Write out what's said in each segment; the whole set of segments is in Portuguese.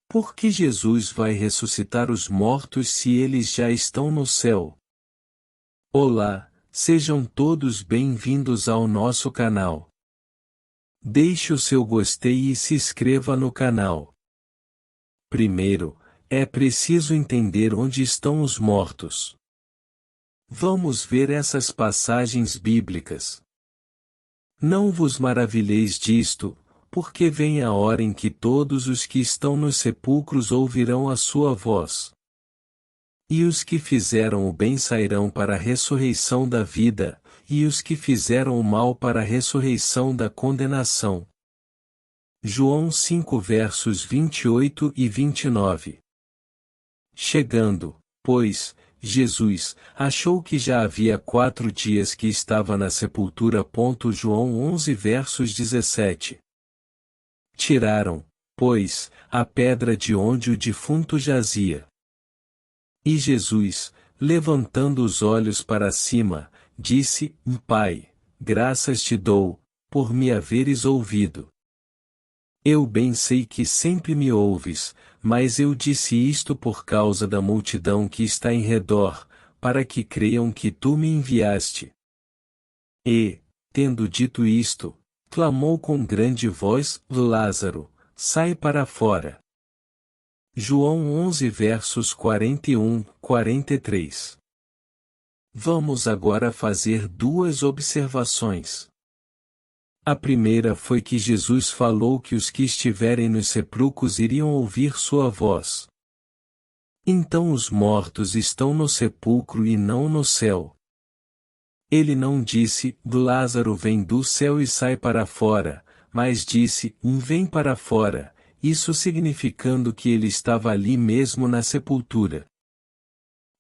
Por que Jesus vai ressuscitar os mortos se eles já estão no céu? Olá, sejam todos bem-vindos ao nosso canal. Deixe o seu gostei e se inscreva no canal. Primeiro, é preciso entender onde estão os mortos. Vamos ver essas passagens bíblicas. Não vos maravilheis disto, porque vem a hora em que todos os que estão nos sepulcros ouvirão a sua voz. E os que fizeram o bem sairão para a ressurreição da vida, e os que fizeram o mal para a ressurreição da condenação. João 5 versos 28 e 29. Chegando, pois, Jesus, achou que já havia 4 dias que estava na sepultura. João 11 versos 17. Tiraram, pois, a pedra de onde o defunto jazia. E Jesus, levantando os olhos para cima, disse: Pai, graças te dou, por me haveres ouvido. Eu bem sei que sempre me ouves, mas eu disse isto por causa da multidão que está em redor, para que creiam que tu me enviaste. E, tendo dito isto, clamou com grande voz: Lázaro, sai para fora. João 11 versos 41, 43. Vamos agora fazer 2 observações. A primeira foi que Jesus falou que os que estiverem nos sepulcros iriam ouvir sua voz. Então os mortos estão no sepulcro e não no céu. Ele não disse: Lázaro vem do céu e sai para fora, mas disse: vem para fora, isso significando que ele estava ali mesmo na sepultura.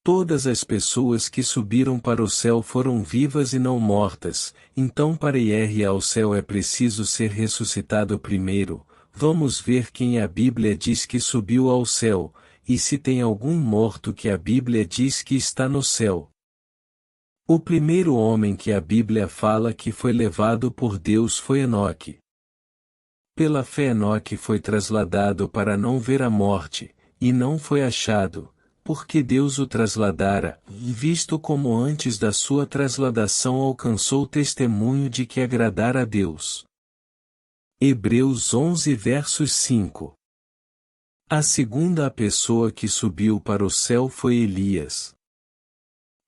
Todas as pessoas que subiram para o céu foram vivas e não mortas, então para ir ao céu é preciso ser ressuscitado primeiro. Vamos ver quem a Bíblia diz que subiu ao céu, e se tem algum morto que a Bíblia diz que está no céu. O primeiro homem que a Bíblia fala que foi levado por Deus foi Enoque. Pela fé Enoque foi trasladado para não ver a morte, e não foi achado, porque Deus o trasladara, visto como antes da sua trasladação alcançou testemunho de que agradara a Deus. Hebreus 11 versos 5. A segunda pessoa que subiu para o céu foi Elias.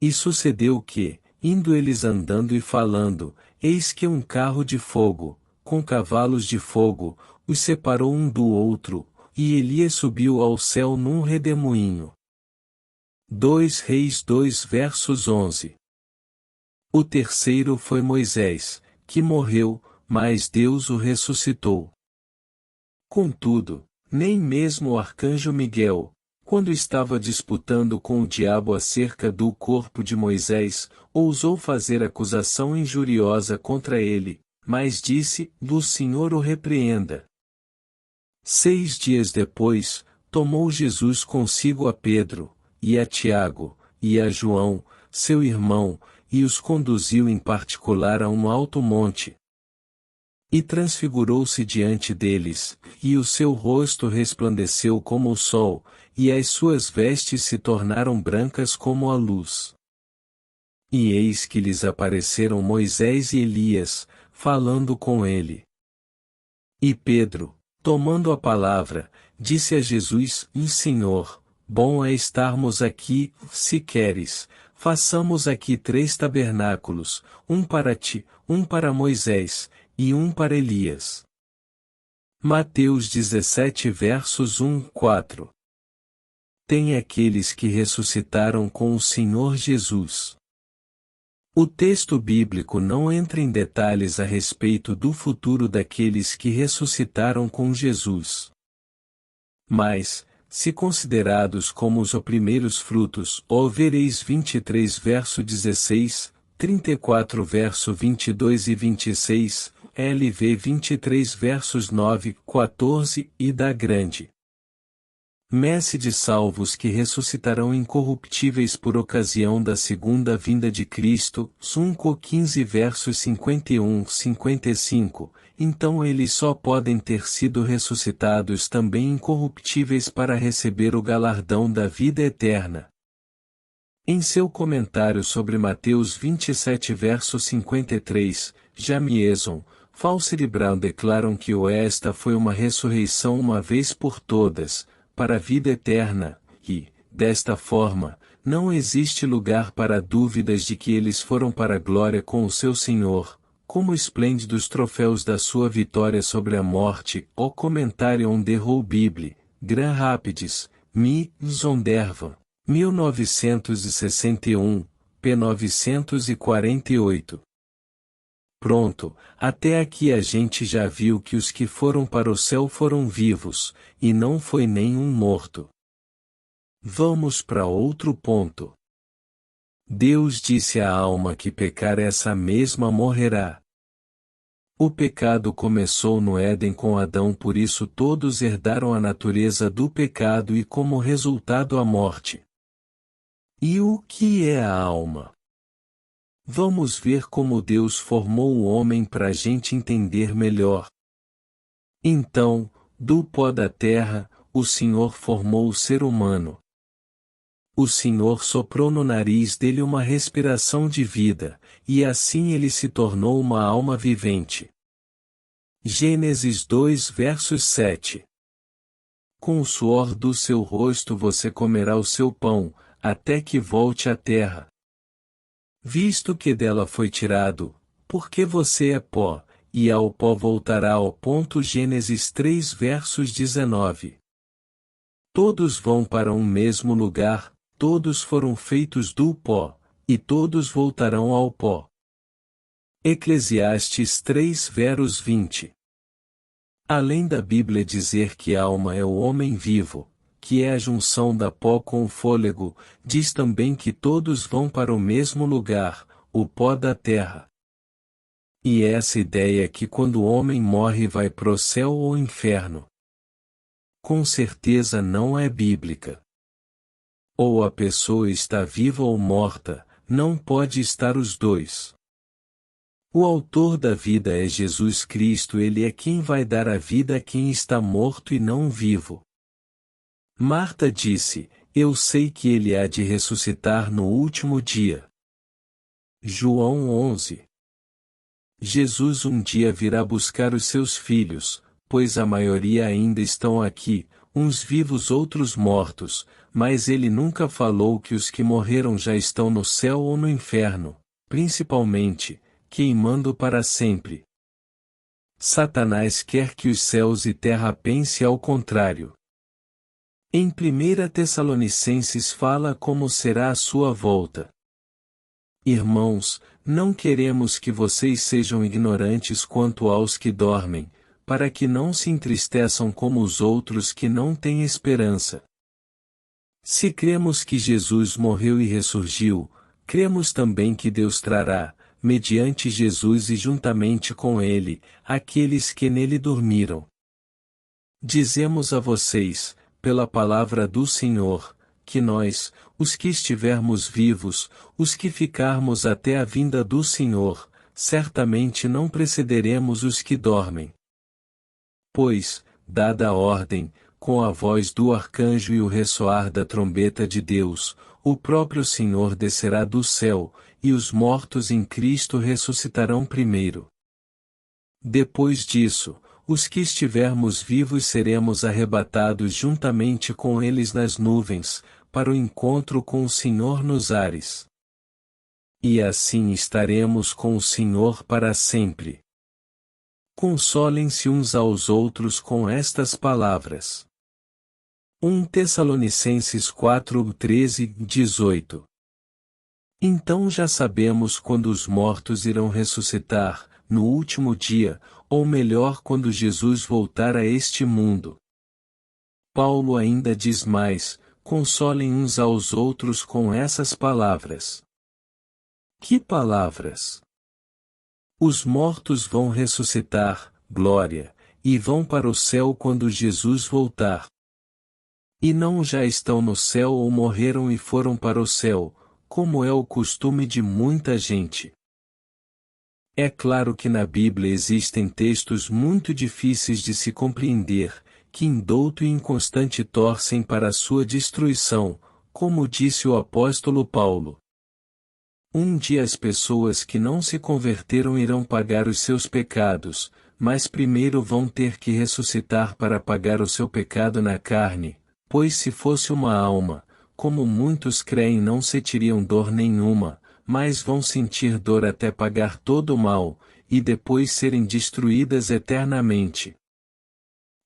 E sucedeu que, indo eles andando e falando, eis que um carro de fogo, com cavalos de fogo, os separou um do outro, e Elias subiu ao céu num redemoinho. 2 Reis 2 versos 11. O terceiro foi Moisés, que morreu, mas Deus o ressuscitou. Contudo, nem mesmo o arcanjo Miguel, quando estava disputando com o diabo acerca do corpo de Moisés, ousou fazer acusação injuriosa contra ele, mas disse: o Senhor o repreenda. 6 dias depois, tomou Jesus consigo a Pedro, e a Tiago, e a João, seu irmão, e os conduziu em particular a um alto monte. E transfigurou-se diante deles, e o seu rosto resplandeceu como o sol, e as suas vestes se tornaram brancas como a luz. E eis que lhes apareceram Moisés e Elias, falando com ele. E Pedro, tomando a palavra, disse a Jesus: Senhor, bom é estarmos aqui. Se queres, façamos aqui 3 tabernáculos, um para ti, um para Moisés, e um para Elias. Mateus 17 versos 1-4. Tem aqueles que ressuscitaram com o Senhor Jesus. O texto bíblico não entra em detalhes a respeito do futuro daqueles que ressuscitaram com Jesus. Mas, se considerados como os primeiros frutos, vereis 23 verso 16, 34 verso 22 e 26, LV 23 versos 9, 14, e da grande messe de salvos que ressuscitarão incorruptíveis por ocasião da segunda vinda de Cristo, 15 versos 51, 55, então eles só podem ter sido ressuscitados também incorruptíveis para receber o galardão da vida eterna. Em seu comentário sobre Mateus 27 verso 53, Jamieson, Fawcett e Brown declaram que esta foi uma ressurreição uma vez por todas, para a vida eterna, e, desta forma, não existe lugar para dúvidas de que eles foram para a glória com o seu Senhor, como esplêndidos troféus da sua vitória sobre a morte. O comentário on the Whole Bible, Grand Rapids, Mi. Zondervan, 1961, p. 948. Pronto, até aqui a gente já viu que os que foram para o céu foram vivos, e não foi nenhum morto. Vamos para outro ponto. Deus disse à alma que pecar essa mesma morrerá. O pecado começou no Éden com Adão, por isso todos herdaram a natureza do pecado e como resultado a morte. E o que é a alma? Vamos ver como Deus formou o homem para a gente entender melhor. Então, do pó da terra, o Senhor formou o ser humano. O Senhor soprou no nariz dele uma respiração de vida, e assim ele se tornou uma alma vivente. Gênesis 2 versos 7. Com o suor do seu rosto você comerá o seu pão, até que volte à terra. Visto que dela foi tirado, porque você é pó, e ao pó voltará ao ponto. Gênesis 3 versos 19. Todos vão para um mesmo lugar, todos foram feitos do pó, e todos voltarão ao pó. Eclesiastes 3 versos 20. Além da Bíblia dizer que a alma é o homem vivo, que é a junção da pó com o fôlego, diz também que todos vão para o mesmo lugar, o pó da terra. E essa ideia que quando o homem morre vai pro céu ou inferno, com certeza não é bíblica. Ou a pessoa está viva ou morta, não pode estar os dois. O autor da vida é Jesus Cristo, ele é quem vai dar a vida a quem está morto e não vivo. Marta disse: eu sei que ele há de ressuscitar no último dia. João 11. Jesus um dia virá buscar os seus filhos, pois a maioria ainda estão aqui, uns vivos outros mortos, mas ele nunca falou que os que morreram já estão no céu ou no inferno, principalmente, queimando para sempre. Satanás quer que os céus e terra pensem ao contrário. Em 1 Tessalonicenses fala como será a sua volta. Irmãos, não queremos que vocês sejam ignorantes quanto aos que dormem, para que não se entristeçam como os outros que não têm esperança. Se cremos que Jesus morreu e ressurgiu, cremos também que Deus trará, mediante Jesus e juntamente com ele, aqueles que nele dormiram. Dizemos a vocês, pela palavra do Senhor, que nós, os que estivermos vivos, os que ficarmos até a vinda do Senhor, certamente não precederemos os que dormem. Pois, dada a ordem, com a voz do arcanjo e o ressoar da trombeta de Deus, o próprio Senhor descerá do céu, e os mortos em Cristo ressuscitarão primeiro. Depois disso, os que estivermos vivos seremos arrebatados juntamente com eles nas nuvens, para o encontro com o Senhor nos ares. E assim estaremos com o Senhor para sempre. Consolem-se uns aos outros com estas palavras. 1 Tessalonicenses 4, 13, 18. Então já sabemos quando os mortos irão ressuscitar, no último dia, ou melhor quando Jesus voltar a este mundo. Paulo ainda diz mais: consolem uns aos outros com essas palavras. Que palavras? Os mortos vão ressuscitar, glória, e vão para o céu quando Jesus voltar. E não já estão no céu ou morreram e foram para o céu, como é o costume de muita gente. É claro que na Bíblia existem textos muito difíceis de se compreender, que indouto e inconstante torcem para a sua destruição, como disse o apóstolo Paulo. Um dia as pessoas que não se converteram irão pagar os seus pecados, mas primeiro vão ter que ressuscitar para pagar o seu pecado na carne, pois se fosse uma alma, como muitos creem, não sentiriam dor nenhuma, mas vão sentir dor até pagar todo o mal, e depois serem destruídas eternamente.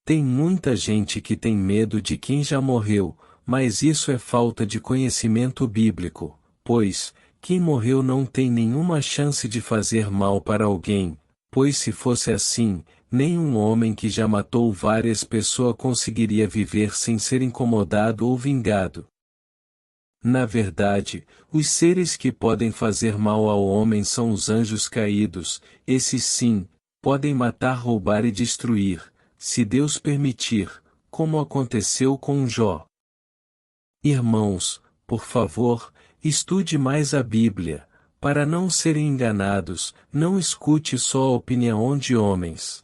Tem muita gente que tem medo de quem já morreu, mas isso é falta de conhecimento bíblico, pois, quem morreu não tem nenhuma chance de fazer mal para alguém, pois se fosse assim, nenhum homem que já matou várias pessoas conseguiria viver sem ser incomodado ou vingado. Na verdade, os seres que podem fazer mal ao homem são os anjos caídos, esses sim, podem matar, roubar e destruir, se Deus permitir, como aconteceu com Jó. Irmãos, por favor, estude mais a Bíblia, para não serem enganados, não escute só a opinião de homens.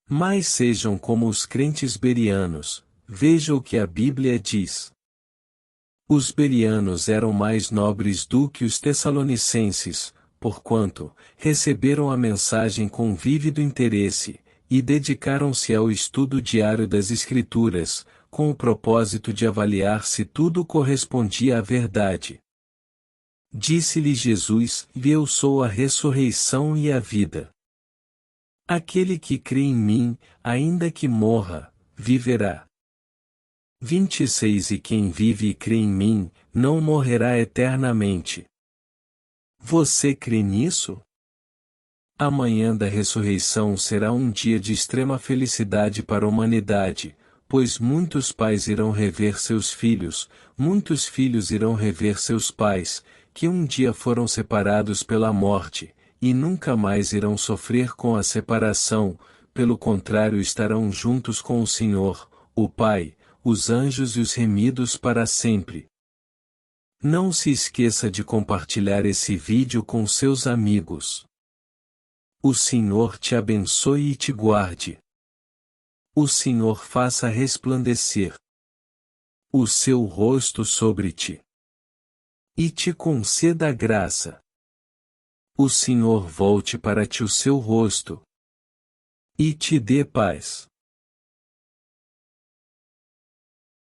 Mas sejam como os crentes bereanos, veja o que a Bíblia diz. Os bereanos eram mais nobres do que os tessalonicenses, porquanto receberam a mensagem com vívido interesse, e dedicaram-se ao estudo diário das Escrituras, com o propósito de avaliar se tudo correspondia à verdade. Disse-lhe Jesus: Eu sou a ressurreição e a vida. Aquele que crê em mim, ainda que morra, viverá. 26 E quem vive e crê em mim, não morrerá eternamente. Você crê nisso? A manhã da ressurreição será um dia de extrema felicidade para a humanidade, pois muitos pais irão rever seus filhos, muitos filhos irão rever seus pais, que um dia foram separados pela morte, e nunca mais irão sofrer com a separação, pelo contrário estarão juntos com o Senhor, o Pai, os anjos e os remidos para sempre. Não se esqueça de compartilhar esse vídeo com seus amigos. O Senhor te abençoe e te guarde. O Senhor faça resplandecer o seu rosto sobre ti e te conceda graça. O Senhor volte para ti o seu rosto e te dê paz.